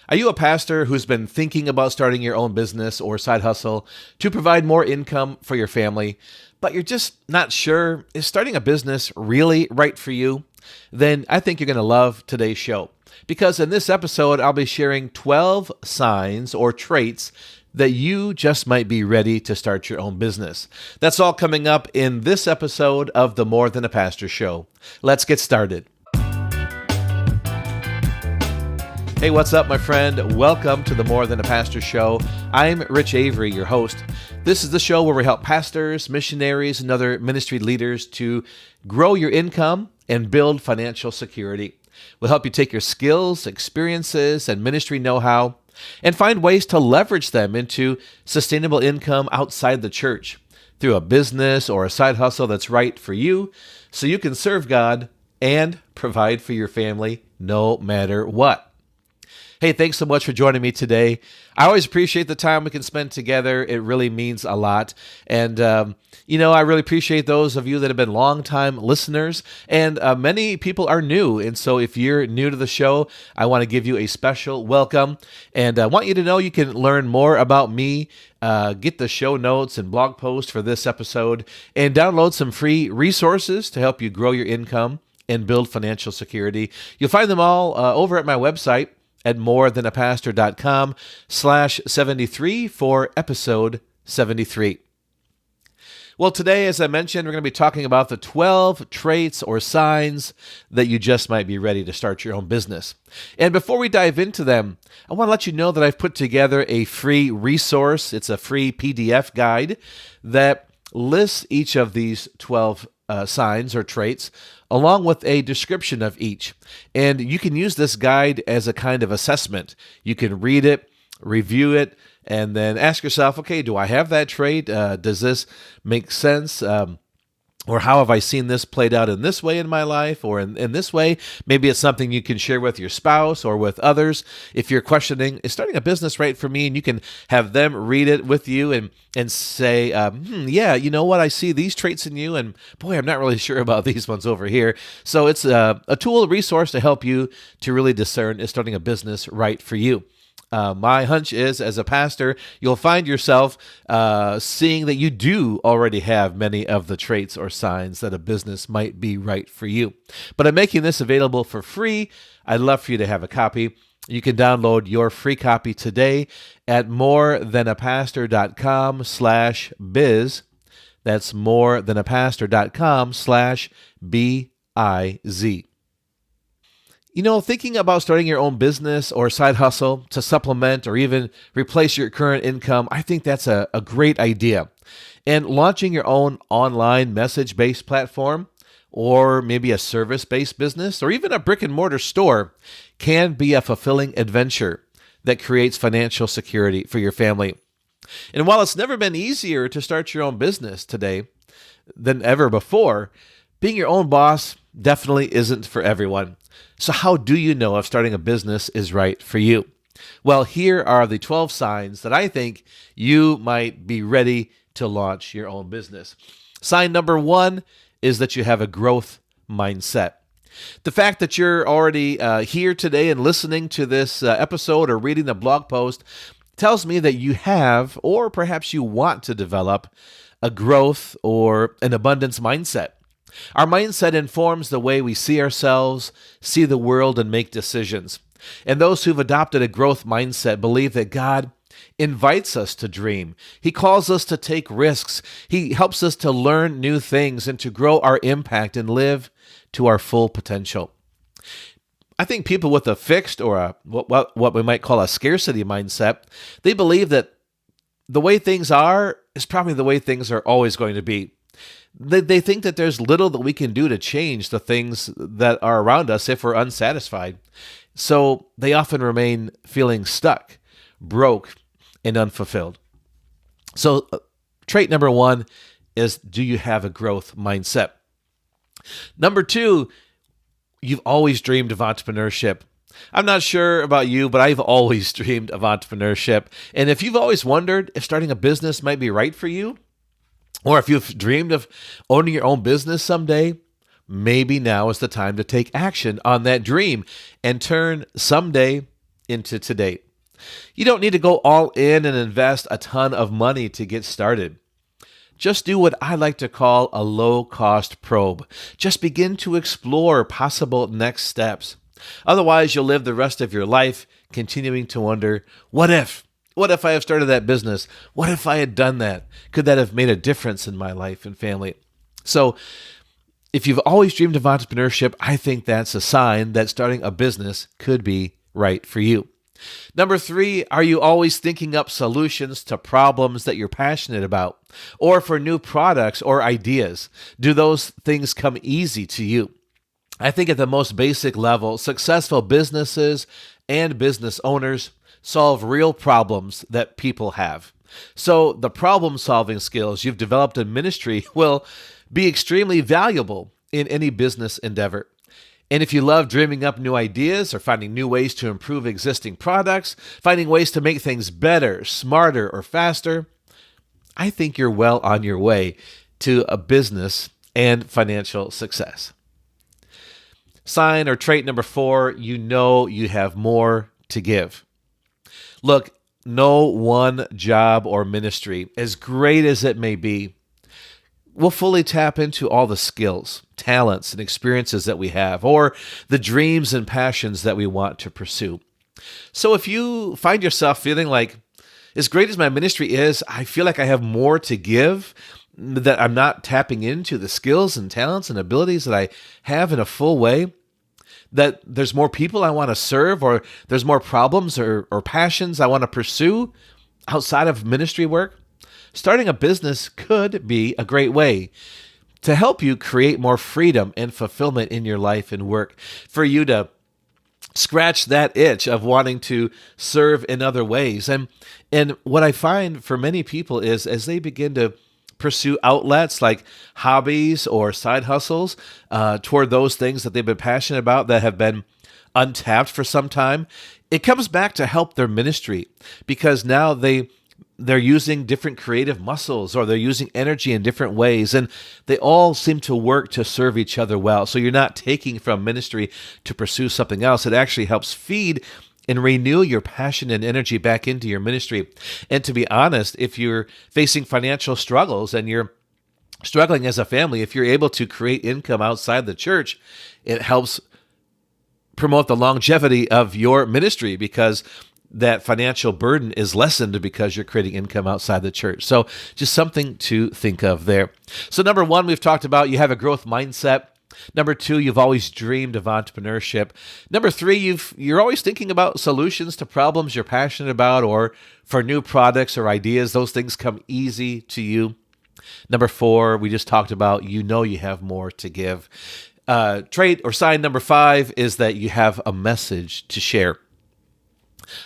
Are you a pastor who's been thinking about starting your own business or side hustle to provide more income for your family, but you're just not sure, is starting a business really right for you? Then I think you're going to love today's show. Because in this episode, I'll be sharing 12 signs or traits that you just might be ready to start your own business. That's all coming up in this episode of the More Than a Pastor Show. Let's get started. Hey, what's up, my friend? Welcome to the More Than a Pastor Show. I'm Rich Avery, your host. This is the show where we help pastors, missionaries, and other ministry leaders to grow your income and build financial security. We'll help you take your skills, experiences, and ministry know-how and find ways to leverage them into sustainable income outside the church through a business or a side hustle that's right for you so you can serve God and provide for your family no matter what. Hey, thanks so much for joining me today. I always appreciate the time we can spend together. It really means a lot. And, I really appreciate those of you that have been longtime listeners. And many people are new. And so if you're new to the show, I want to give you a special welcome. And I want you to know you can learn more about me, get the show notes and blog posts for this episode, and download some free resources to help you grow your income and build financial security. You'll find them all over at my website at morethanapastor.com/73 for episode 73. Well, today, as I mentioned, we're going to be talking about the 12 traits or signs that you just might be ready to start your own business. And before we dive into them, I want to let you know that I've put together a free resource. It's a free PDF guide that lists each of these 12 signs or traits, along with a description of each. And you can use this guide as a kind of assessment. You can read it, review it, and then ask yourself, okay, do I have that trait? Does this make sense? Or how have I seen this played out in this way in my life or in this way? Maybe it's something you can share with your spouse or with others. If you're questioning, is starting a business right for me? And you can have them read it with you and say, yeah, you know what? I see these traits in you. And boy, I'm not really sure about these ones over here. So it's a tool, a resource to help you to really discern, is starting a business right for you? My hunch is, as a pastor, you'll find yourself seeing that you do already have many of the traits or signs that a business might be right for you. But I'm making this available for free. I'd love for you to have a copy. You can download your free copy today at morethanapastor.com/biz. That's morethanapastor.com/BIZ. Thinking about starting your own business or side hustle to supplement or even replace your current income, I think that's a great idea. And launching your own online message-based platform, or maybe a service-based business, or even a brick-and-mortar store can be a fulfilling adventure that creates financial security for your family. And while it's never been easier to start your own business today than ever before, being your own boss definitely isn't for everyone. So how do you know if starting a business is right for you? Well, here are the 12 signs that I think you might be ready to launch your own business. Sign number 1 is that you have a growth mindset. The fact that you're already here today and listening to this episode or reading the blog post tells me that you have, or perhaps you want to develop, a growth or an abundance mindset. Our mindset informs the way we see ourselves, see the world, and make decisions. And those who've adopted a growth mindset believe that God invites us to dream. He calls us to take risks. He helps us to learn new things and to grow our impact and live to our full potential. I think people with a fixed or what we might call a scarcity mindset, they believe that the way things are is probably the way things are always going to be. They think that there's little that we can do to change the things that are around us if we're unsatisfied. So they often remain feeling stuck, broke, and unfulfilled. So trait number 1 is, do you have a growth mindset? Number 2, you've always dreamed of entrepreneurship. I'm not sure about you, but I've always dreamed of entrepreneurship. And if you've always wondered if starting a business might be right for you, or if you've dreamed of owning your own business someday, maybe now is the time to take action on that dream and turn someday into today. You don't need to go all in and invest a ton of money to get started. Just do what I like to call a low-cost probe. Just begin to explore possible next steps. Otherwise, you'll live the rest of your life continuing to wonder, what if? What if I have started that business? What if I had done that? Could that have made a difference in my life and family? So, if you've always dreamed of entrepreneurship, I think that's a sign that starting a business could be right for you. Number 3, are you always thinking up solutions to problems that you're passionate about, or for new products or ideas? Do those things come easy to you? I think at the most basic level, successful businesses and business owners solve real problems that people have. So the problem-solving skills you've developed in ministry will be extremely valuable in any business endeavor. And if you love dreaming up new ideas or finding new ways to improve existing products, finding ways to make things better, smarter, or faster, I think you're well on your way to a business and financial success. Sign or trait number 4, you know you have more to give. Look, no one job or ministry, as great as it may be, will fully tap into all the skills, talents, and experiences that we have, or the dreams and passions that we want to pursue. So if you find yourself feeling like, as great as my ministry is, I feel like I have more to give, that I'm not tapping into the skills and talents and abilities that I have in a full way, that there's more people I want to serve, or there's more problems or passions I want to pursue outside of ministry work, starting a business could be a great way to help you create more freedom and fulfillment in your life and work, for you to scratch that itch of wanting to serve in other ways. And what I find for many people is, as they begin to pursue outlets like hobbies or side hustles toward those things that they've been passionate about that have been untapped for some time, it comes back to help their ministry, because now they're using different creative muscles, or they're using energy in different ways, and they all seem to work to serve each other well. So you're not taking from ministry to pursue something else. It actually helps feed and renew your passion and energy back into your ministry. And to be honest, if you're facing financial struggles and you're struggling as a family, if you're able to create income outside the church, it helps promote the longevity of your ministry, because that financial burden is lessened because you're creating income outside the church. So just something to think of there. So number 1, we've talked about you have a growth mindset. Number 2, you've always dreamed of entrepreneurship. Number 3, you're always thinking about solutions to problems you're passionate about, or for new products or ideas. Those things come easy to you. Number 4, we just talked about, you know you have more to give. Trait or sign number 5 is that you have a message to share.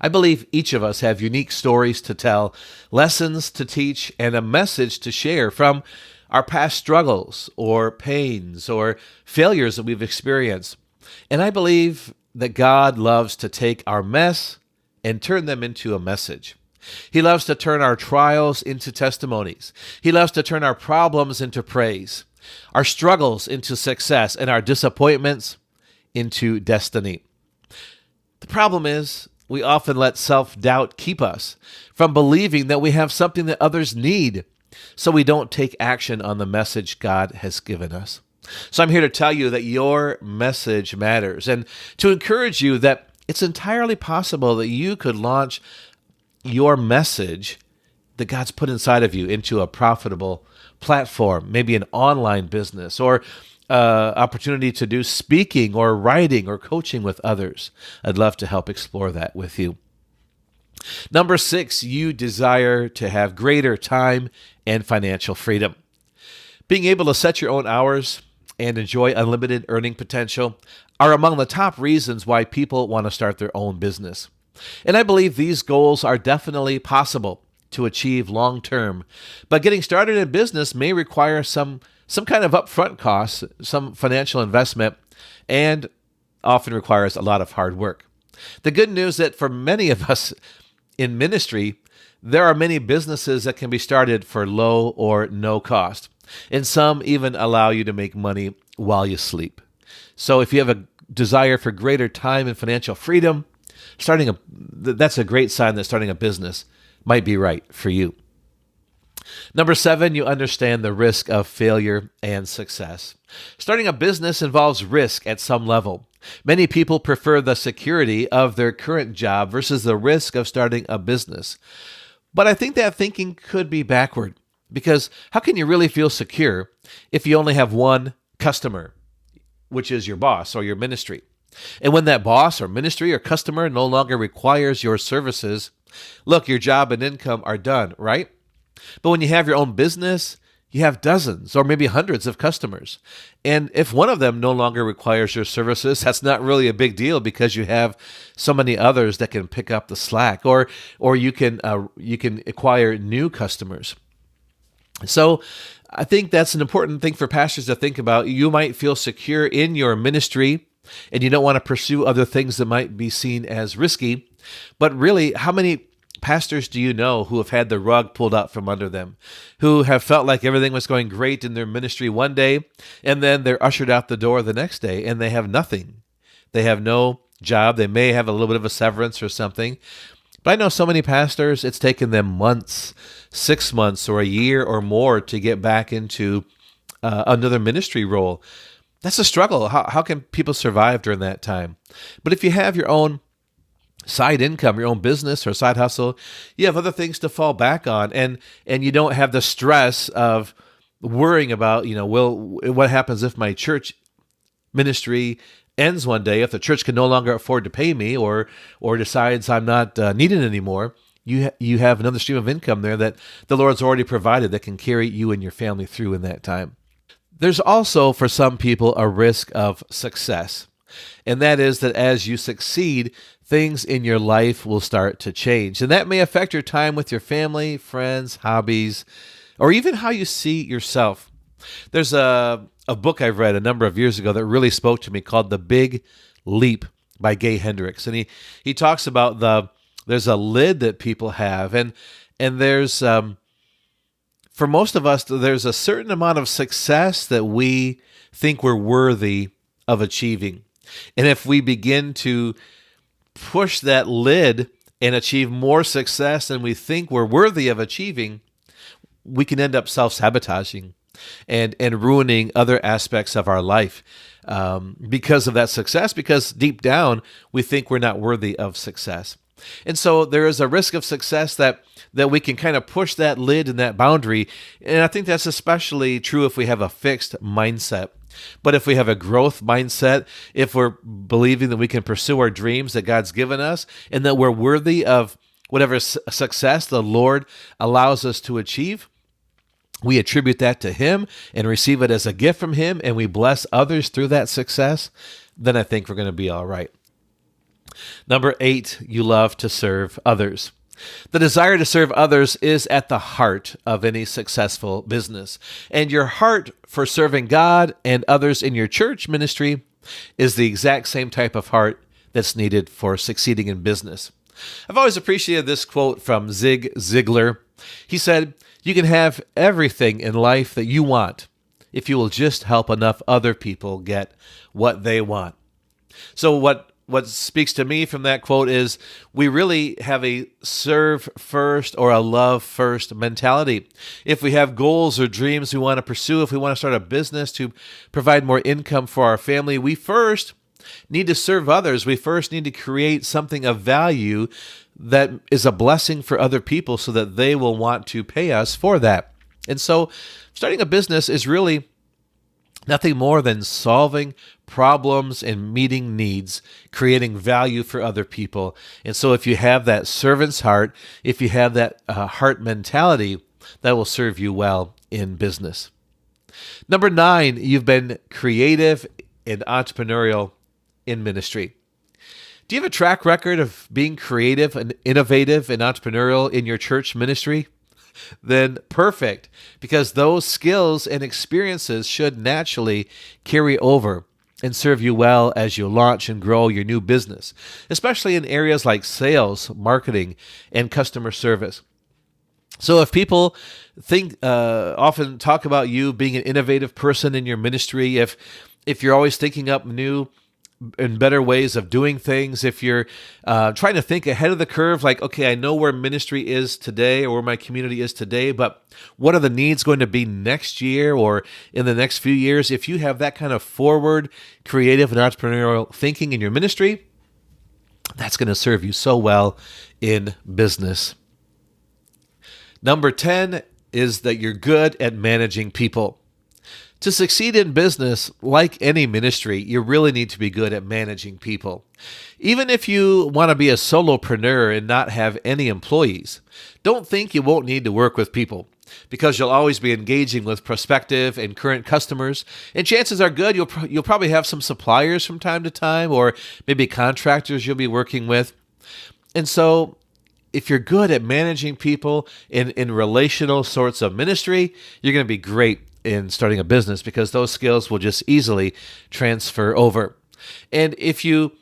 I believe each of us have unique stories to tell, lessons to teach, and a message to share from our past struggles or pains or failures that we've experienced. And I believe that God loves to take our mess and turn them into a message. He loves to turn our trials into testimonies. He loves to turn our problems into praise, our struggles into success, and our disappointments into destiny. The problem is, we often let self-doubt keep us from believing that we have something that others need, so we don't take action on the message God has given us. So I'm here to tell you that your message matters, and to encourage you that it's entirely possible that you could launch your message that God's put inside of you into a profitable platform, maybe an online business, or opportunity to do speaking or writing or coaching with others. I'd love to help explore that with you. Number 6, you desire to have greater time and financial freedom. Being able to set your own hours and enjoy unlimited earning potential are among the top reasons why people want to start their own business. And I believe these goals are definitely possible to achieve long term, but getting started in business may require some kind of upfront costs, some financial investment, and often requires a lot of hard work. The good news that for many of us in ministry, there are many businesses that can be started for low or no cost, and some even allow you to make money while you sleep. So if you have a desire for greater time and financial freedom, That's a great sign that starting a business might be right for you. Number 7, you understand the risk of failure and success. Starting a business involves risk at some level. Many people prefer the security of their current job versus the risk of starting a business. But I think that thinking could be backward, because how can you really feel secure if you only have one customer, which is your boss or your ministry? And when that boss or ministry or customer no longer requires your services, look, your job and income are done, right? But when you have your own business, you have dozens or maybe hundreds of customers. And if one of them no longer requires your services, that's not really a big deal, because you have so many others that can pick up the slack, or you can acquire new customers. So I think that's an important thing for pastors to think about. You might feel secure in your ministry and you don't want to pursue other things that might be seen as risky. But really, how many pastors do you know who have had the rug pulled out from under them, who have felt like everything was going great in their ministry one day, and then they're ushered out the door the next day and they have nothing? They have no job. They may have a little bit of a severance or something. But I know so many pastors, it's taken them months, 6 months or a year or more to get back into another ministry role. That's a struggle. How can people survive during that time? But if you have your own side income, your own business or side hustle, you have other things to fall back on, and you don't have the stress of worrying about, what happens if my church ministry ends one day, if the church can no longer afford to pay me or decides I'm not needed anymore. You have another stream of income there that the Lord's already provided that can carry you and your family through in that time. There's also, for some people, a risk of success. And that is that as you succeed, things in your life will start to change. And that may affect your time with your family, friends, hobbies, or even how you see yourself. There's a book I've read a number of years ago that really spoke to me called The Big Leap by Gay Hendricks. And he talks about there's a lid that people have, and there's for most of us, there's a certain amount of success that we think we're worthy of achieving. And if we begin to push that lid and achieve more success than we think we're worthy of achieving, we can end up self-sabotaging and ruining other aspects of our life because of that success, because deep down we think we're not worthy of success. And so there is a risk of success that we can kind of push that lid and that boundary. And I think that's especially true if we have a fixed mindset. But if we have a growth mindset, if we're believing that we can pursue our dreams that God's given us and that we're worthy of whatever success the Lord allows us to achieve, we attribute that to Him and receive it as a gift from Him, and we bless others through that success, then I think we're going to be all right. Number 8, you love to serve others. The desire to serve others is at the heart of any successful business. And your heart for serving God and others in your church ministry is the exact same type of heart that's needed for succeeding in business. I've always appreciated this quote from Zig Ziglar. He said, "You can have everything in life that you want if you will just help enough other people get what they want." So what speaks to me from that quote is we really have a serve first or a love first mentality. If we have goals or dreams we want to pursue, if we want to start a business to provide more income for our family, we first need to serve others. We first need to create something of value that is a blessing for other people so that they will want to pay us for that. And so starting a business is really nothing more than solving problems and meeting needs, creating value for other people. And so if you have that servant's heart, if you have that heart mentality, that will serve you well in business. Number 9, you've been creative and entrepreneurial in ministry. Do you have a track record of being creative and innovative and entrepreneurial in your church ministry? Then perfect, because those skills and experiences should naturally carry over and serve you well as you launch and grow your new business, especially in areas like sales, marketing, and customer service. So if people often talk about you being an innovative person in your ministry, if you're always thinking up new and better ways of doing things, if you're trying to think ahead of the curve, like, okay, I know where ministry is today or where my community is today, but what are the needs going to be next year or in the next few years? If you have that kind of forward, creative, and entrepreneurial thinking in your ministry, that's going to serve you so well in business. Number 10 is that you're good at managing people. To succeed in business, like any ministry, you really need to be good at managing people. Even if you want to be a solopreneur and not have any employees, don't think you won't need to work with people, because you'll always be engaging with prospective and current customers, and chances are good you'll probably have some suppliers from time to time, or maybe contractors you'll be working with. And so if you're good at managing people in relational sorts of ministry, you're going to be great in starting a business, because those skills will just easily transfer over. And if you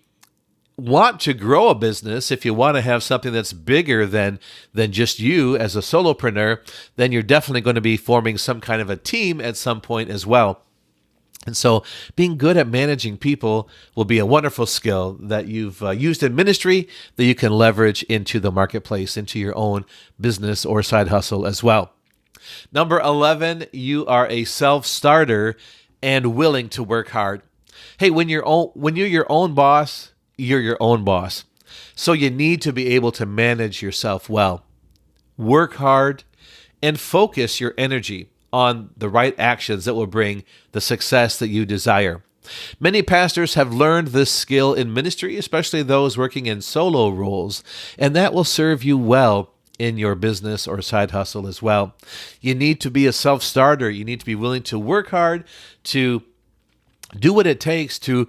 want to grow a business, if you want to have something that's bigger than just you as a solopreneur, then you're definitely going to be forming some kind of a team at some point as well. And so being good at managing people will be a wonderful skill that you've used in ministry that you can leverage into the marketplace, into your own business or side hustle as well. Number 11, you are a self-starter and willing to work hard. Hey, when you're your own boss, you're your own boss. So you need to be able to manage yourself well. Work hard and focus your energy on the right actions that will bring the success that you desire. Many pastors have learned this skill in ministry, especially those working in solo roles, and that will serve you well in your business or side hustle as well. You need to be a self-starter. You need to be willing to work hard, to do what it takes to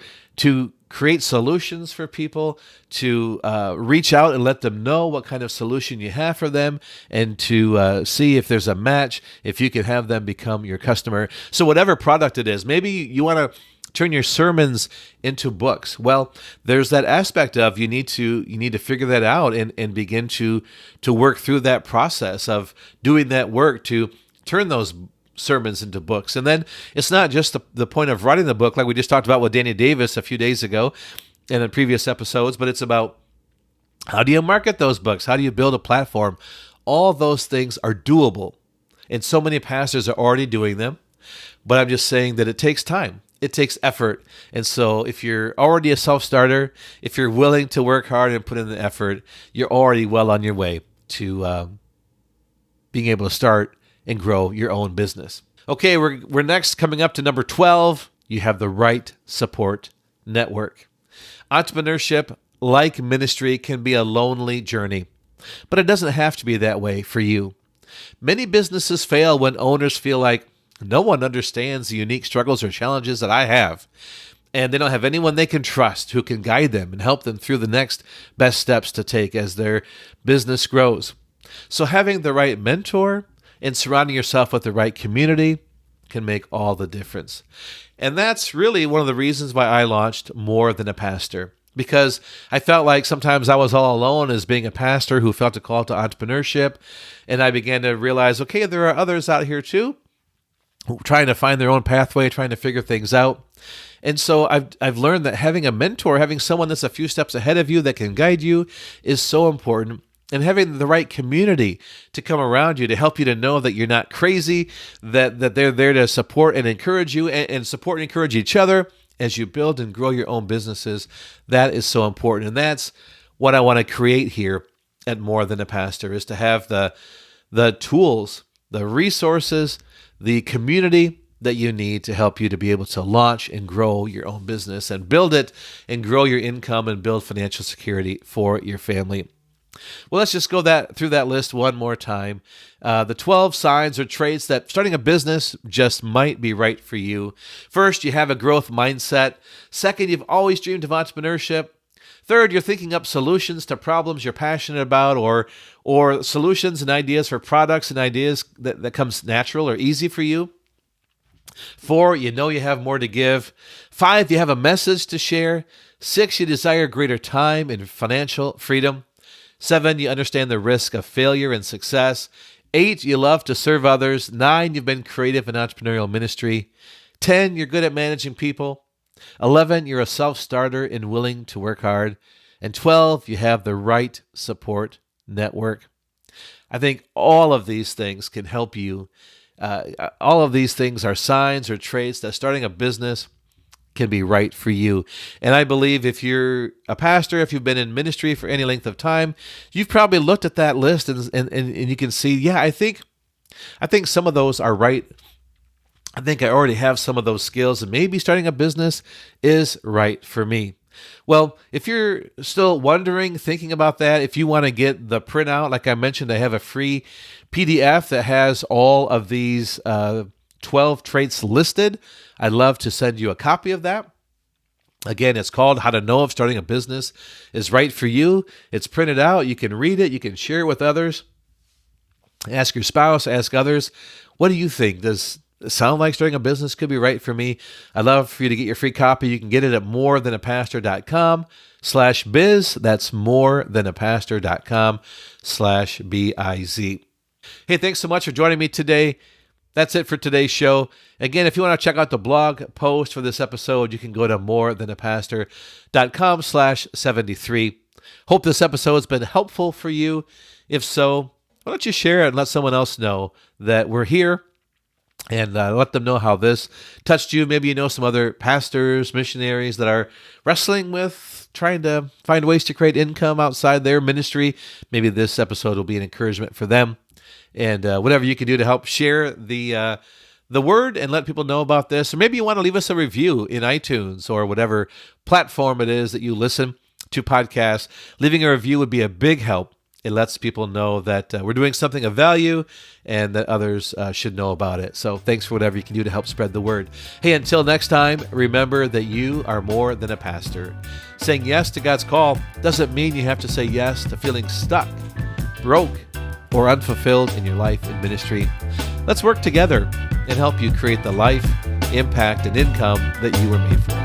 create solutions for people, to reach out and let them know what kind of solution you have for them, and to see if there's a match, if you can have them become your customer. So whatever product it is, maybe you want to turn your sermons into books. Well, there's that aspect of you need to figure that out and begin to work through that process of doing that work to turn those sermons into books. And then it's not just the point of writing the book, like we just talked about with Danny Davis a few days ago and in previous episodes, but it's about how do you market those books? How do you build a platform? All those things are doable. And so many pastors are already doing them, but I'm just saying that it takes time. It takes effort. And so if you're already a self-starter, if you're willing to work hard and put in the effort, you're already well on your way to being able to start and grow your own business. Okay, we're next coming up to number 12. You have the right support network. Entrepreneurship, like ministry, can be a lonely journey, but it doesn't have to be that way for you. Many businesses fail when owners feel like no one understands the unique struggles or challenges that I have, and they don't have anyone they can trust who can guide them and help them through the next best steps to take as their business grows. So having the right mentor and surrounding yourself with the right community can make all the difference. And that's really one of the reasons why I launched More Than a Pastor, because I felt like sometimes I was all alone as being a pastor who felt a call to entrepreneurship, and I began to realize, okay, there are others out here too, trying to find their own pathway, trying to figure things out. And so I've learned that having a mentor, having someone that's a few steps ahead of you that can guide you is so important. And having the right community to come around you to help you to know that you're not crazy, that they're there to support and encourage you and support and encourage each other as you build and grow your own businesses, that is so important. And that's what I want to create here at More Than a Pastor, is to have the tools, the resources, the community that you need to help you to be able to launch and grow your own business and build it and grow your income and build financial security for your family. Well, let's just go through that list one more time. The 12 signs or traits that starting a business just might be right for you. First, you have a growth mindset. Second, you've always dreamed of entrepreneurship. Third, you're thinking up solutions to problems you're passionate about, or solutions and ideas for products and ideas that comes natural or easy for you. 4, you know you have more to give. 5, you have a message to share. 6, you desire greater time and financial freedom. 7, you understand the risk of failure and success. 8, you love to serve others. 9, you've been creative in entrepreneurial ministry. 10, you're good at managing people. 11, you're a self-starter and willing to work hard. And 12, you have the right support network. I think all of these things can help you. All of these things are signs or traits that starting a business can be right for you. And I believe if you're a pastor, if you've been in ministry for any length of time, you've probably looked at that list and you can see, yeah, I think some of those are right. I think I already have some of those skills, and maybe starting a business is right for me. Well, if you're still wondering, thinking about that, if you want to get the printout, like I mentioned, I have a free PDF that has all of these 12 traits listed. I'd love to send you a copy of that. Again, it's called How to Know If Starting a Business is Right for You. It's printed out. You can read it. You can share it with others. Ask your spouse, ask others. What do you think? Does it sound like starting a business could be right for me? I'd love for you to get your free copy. You can get it at morethanapastor.com/biz. That's morethanapastor.com/biz. Hey, thanks so much for joining me today. That's it for today's show. Again, if you want to check out the blog post for this episode, you can go to morethanapastor.com/73. Hope this episode has been helpful for you. If so, why don't you share it and let someone else know that we're here, and let them know how this touched you. Maybe you know some other pastors, missionaries that are wrestling with trying to find ways to create income outside their ministry. Maybe this episode will be an encouragement for them. And whatever you can do to help share the word and let people know about this. Or maybe you want to leave us a review in iTunes or whatever platform it is that you listen to podcasts. Leaving a review would be a big help. It lets people know that we're doing something of value and that others should know about it. So thanks for whatever you can do to help spread the word. Hey, until next time, remember that you are more than a pastor. Saying yes to God's call doesn't mean you have to say yes to feeling stuck, broke, or unfulfilled in your life and ministry. Let's work together and help you create the life, impact, and income that you were made for.